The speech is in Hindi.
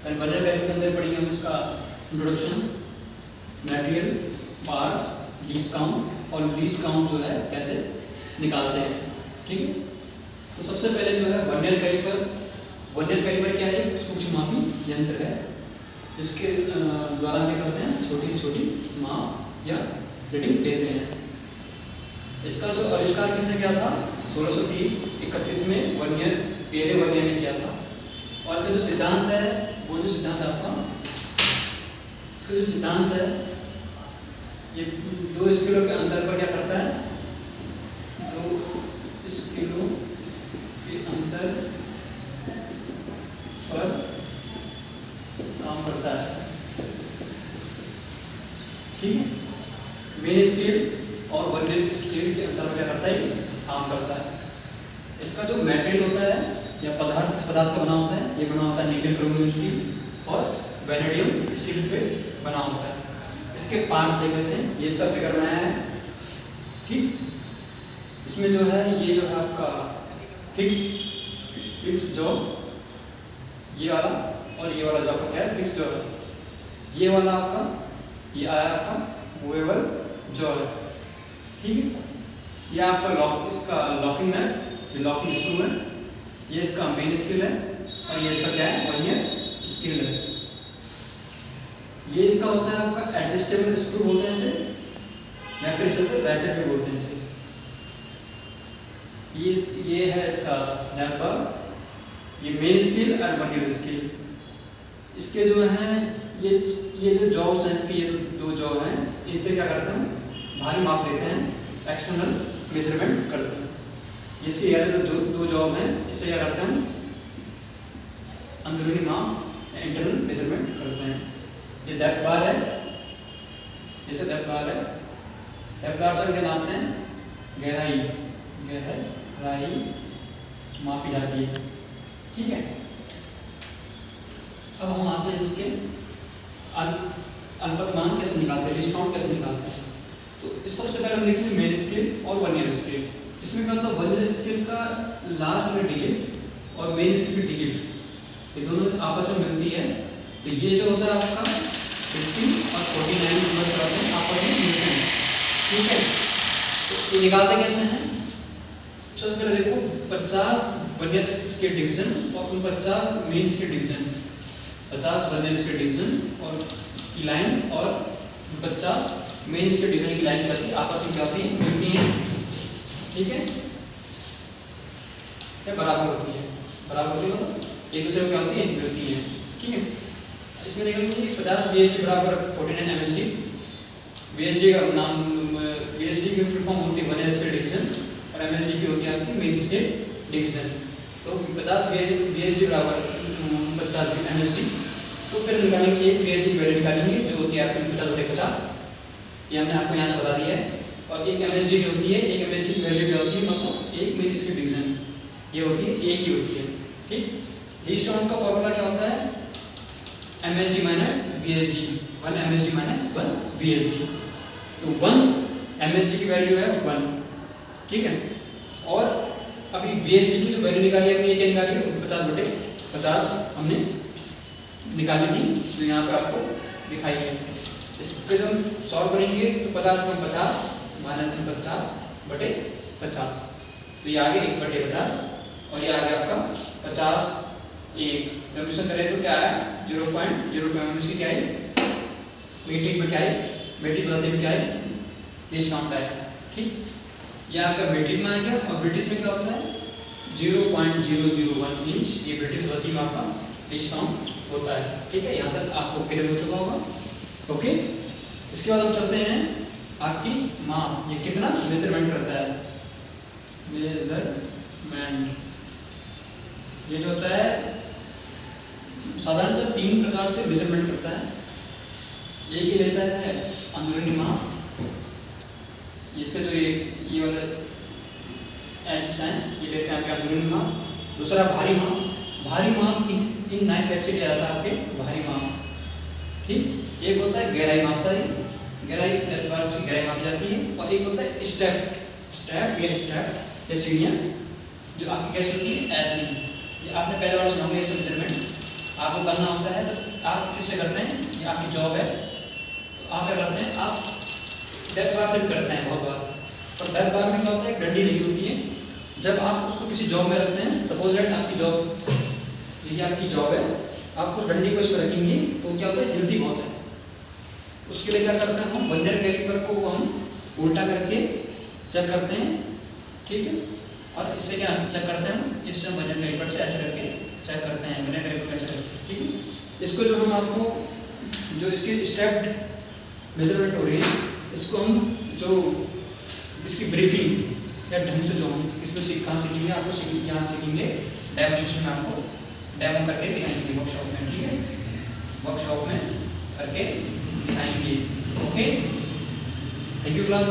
वर्नियर कैलिपर के अंदर पढ़ेंगे हम इसका introduction, material, parts, least count और लीस्ट काउंट जो है कैसे निकालते हैं। ठीक है, तो सबसे पहले जो है वर्नियर कैलिपर। वर्नियर कैलिपर क्या है? एक सूक्ष्ममापी यंत्र है जिसके द्वारा क्या करते हैं, छोटी छोटी माप या रीडिंग लेते हैं। इसका जो आविष्कार किसने किया था? 1630-31 में वर्नियर, पियरे वर्नियर ने किया था। और इसका जो सिद्धांत है, वो जो सिद्धांत आपका, इसका जो सिद्धांत है, ये 2 स्केलों के अंतर पर क्या करता है? 2 स्केलों के अंतर पर काम करता है। ठीक है, मेन स्केल और वर्नियर स्केल के अंतर पर क्या करता है? काम करता है। इसका जो मटेरियल होता है या पदार्थ, किस पदार्थ का बना होता है? ये बना होता है निकेल क्रोमियम स्टील और वेनेडियम स्टील पे बना होता है। इसके पार्ट्स देख लेते हैं। ये इसका फिगर बनाया है। ठीक, इसमें जो है ये जो है आपका फिक्स जॉब, ये वाला, और ये वाला जो आपका क्या है? फिक्स जॉब है। ये वाला आपका, ये आया आपका मूवेबल जॉब है। ठीक है, ये आपका लॉक, इसका लॉकिंग नट, ये लॉकिंग स्क्रू है। ये इसका मेन स्केल है और ये इसका क्या है? वर्नियर स्केल है। ये इसका होता है आपका एडजस्टेबल स्क्रू बोलते हैं इसे, या फिर इसे रैचेट भी बोलते हैं इसे। ये है इसका लगभग, ये मेन स्केल और वर्नियर स्केल। इसके जो हैं ये जो जॉब्स हैं इसके, ये 2 जॉब हैं, इनसे क्या करते हैं? भारी माप लेते हैं, एक्सटर्नल मेजरमेंट करते हैं। इसके ये जो 2 जॉब हैं, इससे क्या करते हैं? अंदरूनी माप, इंटरनल मेजरमेंट करते हैं। ये डेप्थ बार है, जैसे डेप्थ बार है। डेप्थ बार से क्या नापते हैं? गहराई मापी जाती है। ठीक है, अब हम आते हैं इसके अनुपात मान कैसे निकालते हैं, लीस्ट काउंट कैसे निकालते हैं। तो इस सबसे पहले हम देखते हैं मेन स्केल और वर्नियर स्केल। इसमें क्या होता है? वर्नियर स्केल का लास्ट में डिजिट और मेन स्केल की डिजिट, ये दोनों आपस में मिलती है। तो ये जो होता है आपका 50 और 49 नंबर आपस में मिलते हैं। ठीक है, तो ये निकालते कैसे हैं? सबसे पहले देखो, 50 वर्नियर स्केल डिवीजन और 49 main scale division, 50 vernier scale division और की लाइन और 50 मेन स्केल डिवीजन की लाइन क्या आपस में क्या होती है? मिलती हैं। ठीक है, क्या बराबर होती है? बराबर होती है मतलब एक दूसरे को क्या होती है? मिलती है। ठीक है, इसमें देखिए 50 VSD बराबर 49 MSD। VSD का नाम, VSD की फुल फॉर्म होती है वर्नियर स्केल डिवीजन और MSD की होती है आपकी मेन स्केल डिवीजन। तो 50 VSD बराबर 50 MSD। तो फिर निकालेंगे एक VSD की वैल्यू निकालेंगे जो होती है आपकी 50/50। ये हमने आपको यहाँ से बता दिया है। और एक MSD जो होती है, एक MSD की वैल्यू क्या होती है? मतलब एक मेन स्केल डिवीजन ये होती है, एक ही होती है। ठीक, लीस्ट काउंट का फॉर्मूला क्या होता है? MSD minus VSD, 1 MSD minus 1 VSD। तो 1 MSD की वैल्यू है 1। ठीक है, और अभी VSD की जो वैल्यू निकाली है, ये क्या निकाली है? 50/50 हमने निकाली थी, जो यहाँ पे आपको दिखाई है। इस पर हम सॉल्व करेंगे तो 50 में 50 माइनस 50/50, तो ये आ गया 1/50 और ये आ गया आपका 50/1। जब इसमें करें तो क्या है? 0.02 इसकी क्या है? मीट्रिक में क्या है? मीट्रिक बताते हैं क्या है? लीस्ट काउंट है। ठीक, ये आपका मीट्रिक में आ गया। और ब्रिटिश में क्या होता है? 0.001 इंच, ये ब्रिटिश पद्धति में आपका लीस्ट काउंट होता है। ठीक है, यहाँ तक आपको क्लियर हो चुका होगा। ओके, इसके बाद हम चलते हैं आपकी माप, ये कितना मेजरमेंट करता है? मेजरमेंट ये जो होता है साधारणतः 3 प्रकार से मेजरमेंट करता है। एक ही लेता है अंदरूनी माप, इसका जो ये वाला एच है, ये लेते हैं आपके अंदरूनी माप। दूसरा भारी माप, भारी माप इन नाइफ एच से लिया जाता है आपके भारी माप। ठीक, एक होता है गहराई मापता है, गहराई 10 बार से गहराई मापी जाती है। और एक होता है स्टेप या सीढ़ियाँ जो आपकी कैसे होती है? ऐसी। ये आपने पहले बार सुना होगा, ये मेजरमेंट आपको करना होता है तो आप किससे करते हैं, ये आपकी जॉब है तो आप क्या करते हैं, आप डेप्थ बार से भी करते हैं बहुत बार। पर डेप्थ बार में क्या होता है, डंडी नहीं होती है। जब आप उसको किसी जॉब में रखते हैं, सपोज दैट आपकी जॉब, ये आपकी जॉब है, आप उस डंडी को इस पर रखेंगे तो क्या होता है, हिलती बहुत है। उसके लिए क्या करते हैं हम, वर्नियर कैलिपर को हम उल्टा करके चेक करते हैं, ठीक है। और इससे क्या चेक करते हैं हम, इससे हम वर्नियर कैलिपर से ऐसे करके चेक करते हैं वर्नियर कैलिपर कैसे करते हैं, ठीक है। इसको जो हम आपको जो इसकी स्टेप्ड मेजरमेंट हो रही है, इसको हम जो इसकी ब्रीफिंग या ढंग से जो हम किसमें कहाँ सीखेंगे, आपको यहाँ सीखेंगे डेमोन्स्ट्रेशन में, आपको डेमो करके दिखाएंगे वर्कशॉप में, ठीक है, वर्कशॉप में करके दिखाएंगे। Okay, thank you class.